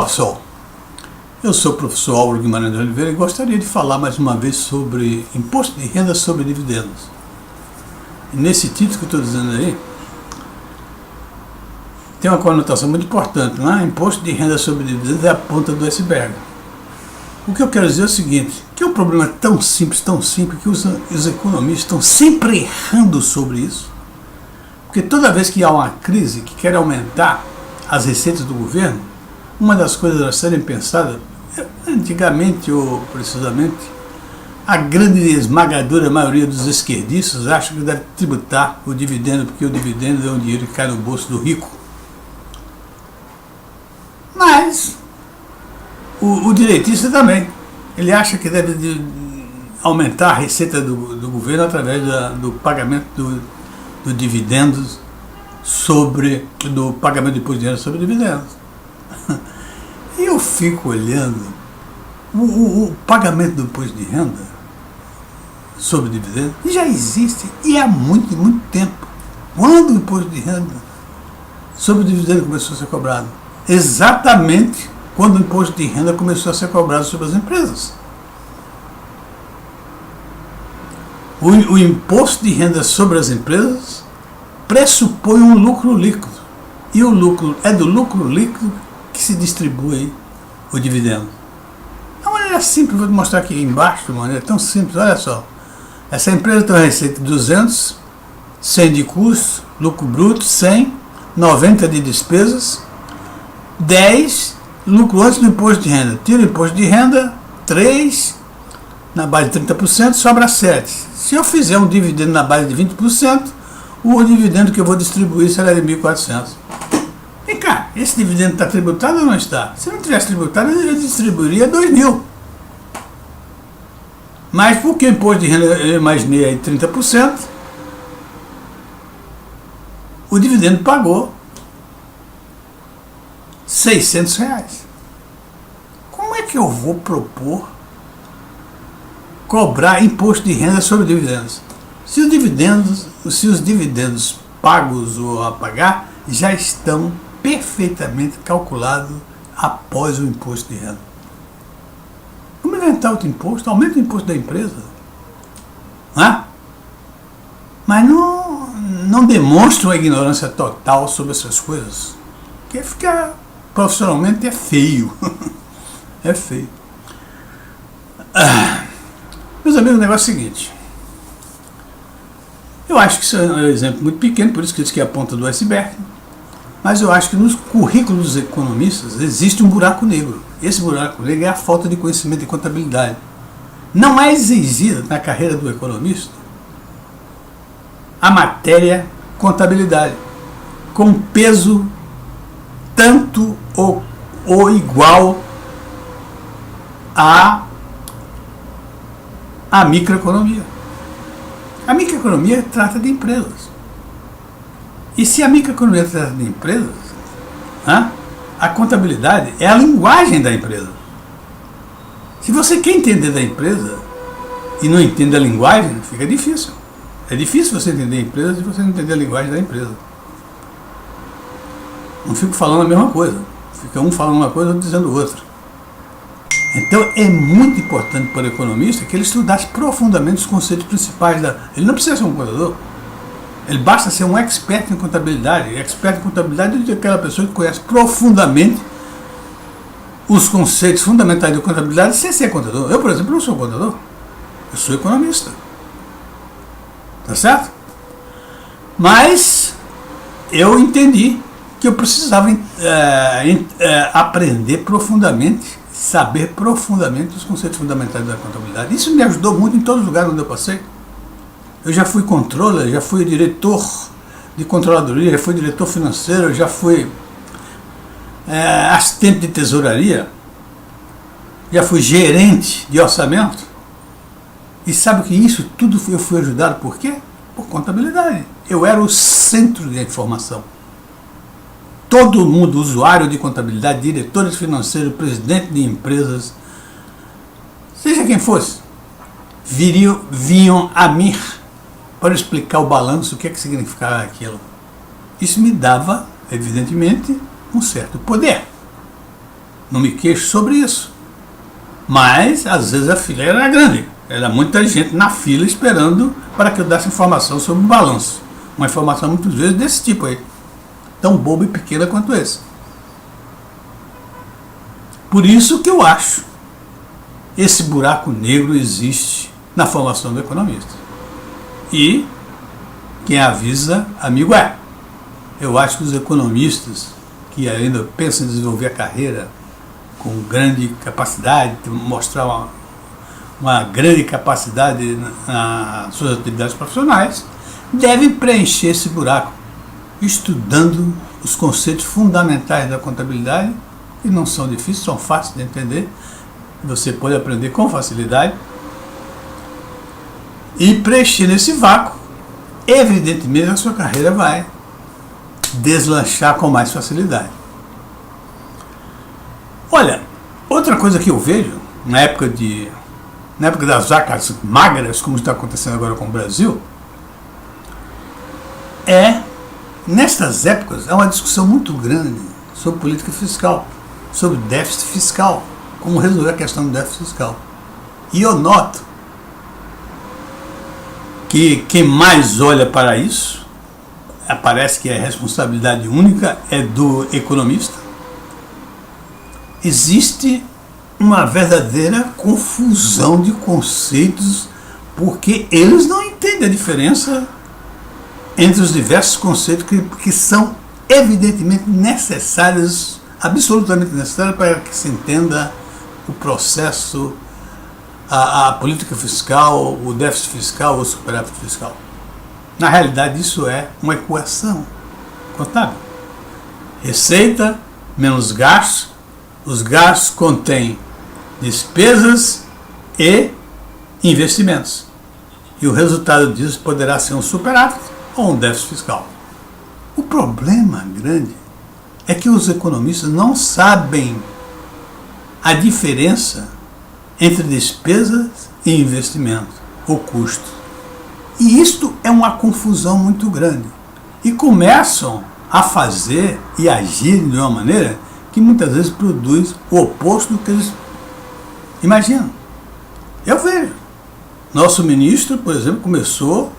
pessoal, eu sou o professor Álvaro Guimarães de Oliveira e gostaria de falar mais uma vez sobre imposto de renda sobre dividendos. E nesse título que eu estou dizendo aí, tem uma conotação muito importante, não é? Imposto de renda sobre dividendos é a ponta do iceberg. O que eu quero dizer é o seguinte, que o problema é tão simples, que os economistas estão sempre errando sobre isso, porque toda vez que há uma crise que quer aumentar as receitas do governo, uma das coisas a serem pensadas, antigamente ou precisamente, a grande e esmagadora maioria dos esquerdistas acha que deve tributar o dividendo, porque o dividendo é um dinheiro que cai no bolso do rico. Mas o direitista também, ele acha que deve aumentar a receita do governo através do pagamento do dividendos do pagamento de imposto de renda sobre dividendos. E eu fico olhando o pagamento do imposto de renda sobre dividendos já existe e há muito tempo. Quando o imposto de renda sobre dividendos começou a ser cobrado? Exatamente quando o imposto de renda começou a ser cobrado sobre as empresas. O imposto de renda sobre as empresas pressupõe um lucro líquido. E o lucro é do lucro líquido que se distribui o dividendo. De uma maneira simples, vou te mostrar aqui embaixo, de uma maneira tão simples, olha só. Essa empresa tem uma receita de 200, 100 de custo, lucro bruto, 100, 90 de despesas, 10, lucro antes do imposto de renda. Tira o imposto de renda, 3, na base de 30%, sobra 7. Se eu fizer um dividendo na base de 20%, o dividendo que eu vou distribuir será de 1.400. Vem cá, esse dividendo está tributado ou não está? Se não tivesse tributado, eu distribuiria 2.000. Mas porque o imposto de renda eu imaginei aí 30%, o dividendo pagou R$600. Como é que eu vou propor cobrar imposto de renda sobre dividendos? Se os dividendos pagos ou a pagar já estão perfeitamente calculados após o imposto de renda. Vamos inventar outro imposto, aumenta o imposto da empresa. Mas não demonstra uma ignorância total sobre essas coisas. Porque ficar profissionalmente é feio. É feio. Meus amigos, o negócio é o seguinte. Eu acho que isso é um exemplo muito pequeno, por isso que eu disse que é a ponta do iceberg. Mas eu acho que nos currículos dos economistas existe um buraco negro. Esse buraco negro é a falta de conhecimento de contabilidade. Não é exigida na carreira do economista a matéria contabilidade, com peso tanto ou igual à microeconomia. A microeconomia trata de empresas. E se a microeconomia trata de empresas, a contabilidade é a linguagem da empresa. Se você quer entender da empresa e não entende a linguagem, fica difícil. É difícil você entender a empresa se você não entender a linguagem da empresa. Não fico falando a mesma coisa. Fica um falando uma coisa, outro dizendo outra. Então é muito importante para o economista que ele estudasse profundamente os conceitos principais Ele não precisa ser um contador. Ele basta ser um expert em contabilidade. E expert em contabilidade é aquela pessoa que conhece profundamente os conceitos fundamentais de contabilidade sem ser contador. Eu, por exemplo, não sou contador. Eu sou economista. Tá certo? Mas eu entendi que eu precisava aprender profundamente, saber profundamente os conceitos fundamentais da contabilidade. Isso me ajudou muito em todos os lugares onde eu passei. Eu já fui controller, já fui diretor de controladoria, já fui diretor financeiro, já fui assistente de tesouraria, já fui gerente de orçamento. E sabe que isso tudo eu fui ajudado por quê? Por contabilidade. Eu era o centro de informação. Todo mundo, usuário de contabilidade, diretores financeiros, presidente de empresas, seja quem fosse, vinham a mim para explicar o balanço, o que é que significava aquilo. Isso me dava, evidentemente, um certo poder. Não me queixo sobre isso. Mas, às vezes, a fila era grande. Era muita gente na fila esperando para que eu desse informação sobre o balanço. Uma informação, muitas vezes, desse tipo aí. Tão boba e pequena quanto esse. Por isso que eu acho esse buraco negro existe na formação do economista. E quem avisa, amigo é. Eu acho que os economistas que ainda pensam em desenvolver a carreira com grande capacidade, mostrar uma grande capacidade nas suas atividades profissionais, devem preencher esse buraco, estudando os conceitos fundamentais da contabilidade, que não são difíceis, são fáceis de entender, você pode aprender com facilidade, e preencher esse vácuo, evidentemente a sua carreira vai deslanchar com mais facilidade. Olha, outra coisa que eu vejo, na época das vacas magras, como está acontecendo agora com o Brasil, nestas épocas, há uma discussão muito grande sobre política fiscal, sobre déficit fiscal, como resolver a questão do déficit fiscal. E eu noto que quem mais olha para isso, parece que a responsabilidade única é do economista. Existe uma verdadeira confusão de conceitos, porque eles não entendem a diferença entre os diversos conceitos que são evidentemente necessários, absolutamente necessários para que se entenda o processo, a política fiscal, o déficit fiscal ou o superávit fiscal. Na realidade, isso é uma equação contábil. Receita menos gastos. Os gastos contêm despesas e investimentos. E o resultado disso poderá ser um superávit ou um déficit fiscal. O problema grande é que os economistas não sabem a diferença entre despesas e investimento, ou custo. E isto é uma confusão muito grande. E começam a fazer e agir de uma maneira que muitas vezes produz o oposto do que eles imaginam. Eu vejo. Nosso ministro, por exemplo, começou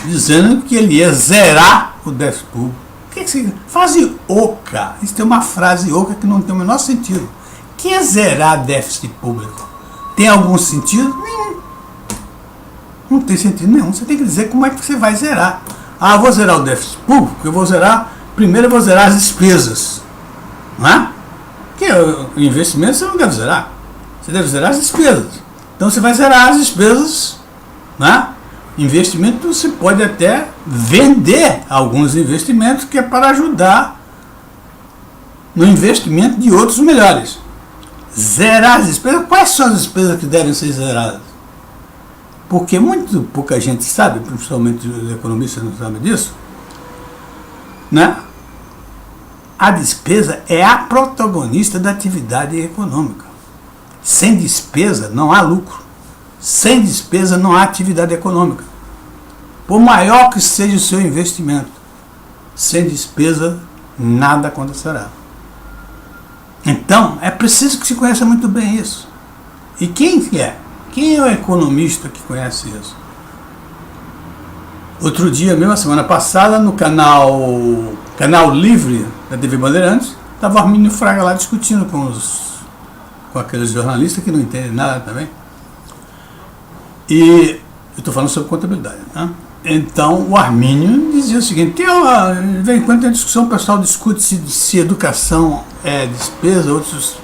dizendo que ele ia zerar o déficit público. O que significa? Frase oca. Isso tem uma frase oca que não tem o menor sentido. O que é zerar déficit público? Tem algum sentido? Nenhum. Não tem sentido nenhum. Você tem que dizer como é que você vai zerar. Ah, eu vou zerar o déficit público, primeiro eu vou zerar as despesas. Não é? Porque o investimento você não deve zerar. Você deve zerar as despesas. Então você vai zerar as despesas, né? Investimento você pode até vender alguns investimentos que é para ajudar no investimento de outros melhores. Zerar as despesas. Quais são as despesas que devem ser zeradas? Porque muito pouca gente sabe, principalmente os economistas não sabem disso, né? A despesa é a protagonista da atividade econômica. Sem despesa não há lucro. Sem despesa não há atividade econômica. Por maior que seja o seu investimento, sem despesa nada acontecerá. Então, é preciso que se conheça muito bem isso. E quem é? Quem é o economista que conhece isso? Outro dia, mesmo a semana passada, no canal Livre da TV Bandeirantes, estava o Armínio Fraga lá discutindo com aqueles jornalistas que não entendem nada também. E eu estou falando sobre contabilidade, né? Então o Armínio dizia o seguinte: de vez em quando tem discussão, o pessoal discute se educação é despesa, outros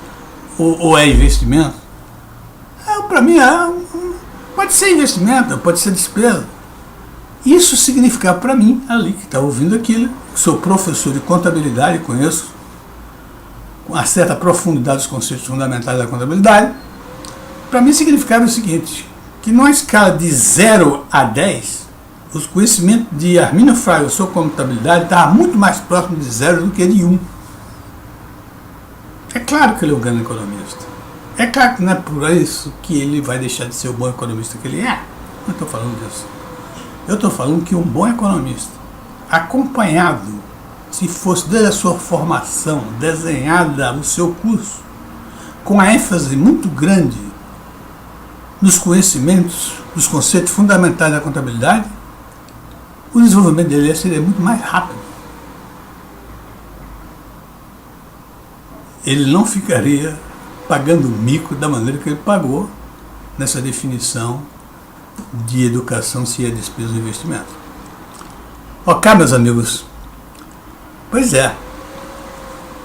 ou é investimento. Para mim, pode ser investimento, pode ser despesa. Isso significa para mim, ali que está ouvindo aquilo, sou professor de contabilidade, conheço com uma certa profundidade os conceitos fundamentais da contabilidade, para mim significava o seguinte: que numa escala de 0 a 10, os conhecimentos de Armínio Fraga sobre contabilidade estavam muito mais próximos de 0 do que de 1. É claro que ele é um grande economista. É claro que não é por isso que ele vai deixar de ser o bom economista que ele é. Não estou falando disso. Eu estou falando que um bom economista, acompanhado se fosse desde a sua formação desenhada o seu curso, com a ênfase muito grande nos conhecimentos, nos conceitos fundamentais da contabilidade, o desenvolvimento dele seria muito mais rápido. Ele não ficaria pagando mico da maneira que ele pagou nessa definição de educação se é despesa ou investimento. Ok, meus amigos? Pois é,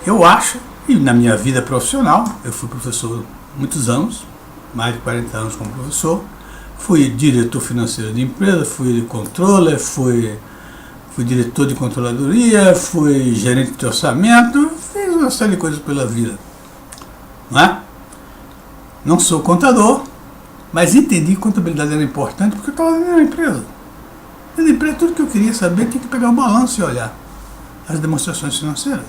eu acho, e na minha vida profissional, eu fui professor muitos anos, mais de 40 anos como professor, fui diretor financeiro de empresa, fui controller, fui diretor de controladoria, fui gerente de orçamento, fiz uma série de coisas pela vida. Não é? Não sou contador, mas entendi que contabilidade era importante porque eu estava na empresa. Na empresa, tudo que eu queria saber tinha que pegar o balanço e olhar as demonstrações financeiras.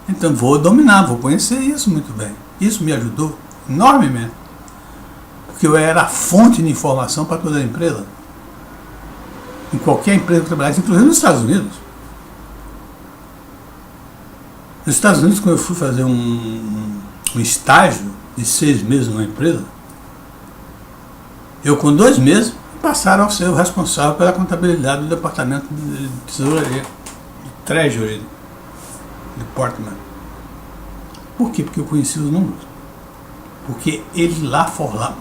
Então vou dominar, vou conhecer isso muito bem. Isso me ajudou enormemente, porque eu era a fonte de informação para toda a empresa. Em qualquer empresa que eu trabalhasse, inclusive nos Estados Unidos. Nos Estados Unidos, quando eu fui fazer um estágio de 6 meses numa empresa, eu com 2 meses passaram a ser o responsável pela contabilidade do departamento de tesouraria, de Treasury Department. Por quê? Porque eu conhecia os números. Porque eles lá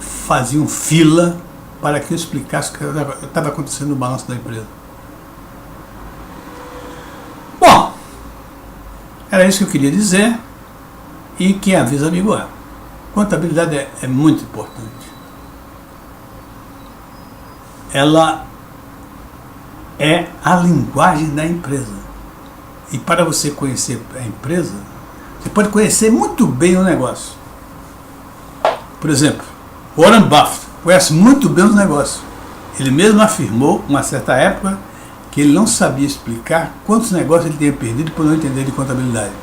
faziam fila para que eu explicasse o que estava acontecendo no balanço da empresa. Bom, era isso que eu queria dizer. E quem avisa, amigo é. Contabilidade é muito importante. Ela é a linguagem da empresa. E para você conhecer a empresa, você pode conhecer muito bem o negócio. Por exemplo, Warren Buffett conhece muito bem os negócios. Ele mesmo afirmou, uma certa época, que ele não sabia explicar quantos negócios ele tinha perdido por não entender de contabilidade.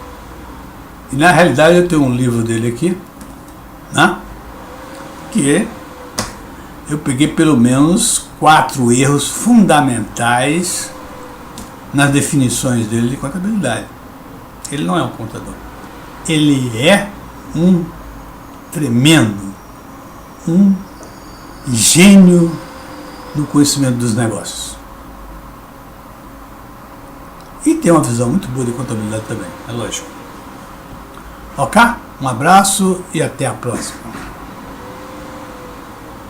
E na realidade eu tenho um livro dele aqui, né, que eu peguei pelo menos 4 erros fundamentais nas definições dele de contabilidade. Ele não é um contador. Ele é um tremendo, um gênio no conhecimento dos negócios. E tem uma visão muito boa de contabilidade também, é lógico. Ok? Um abraço e até a próxima.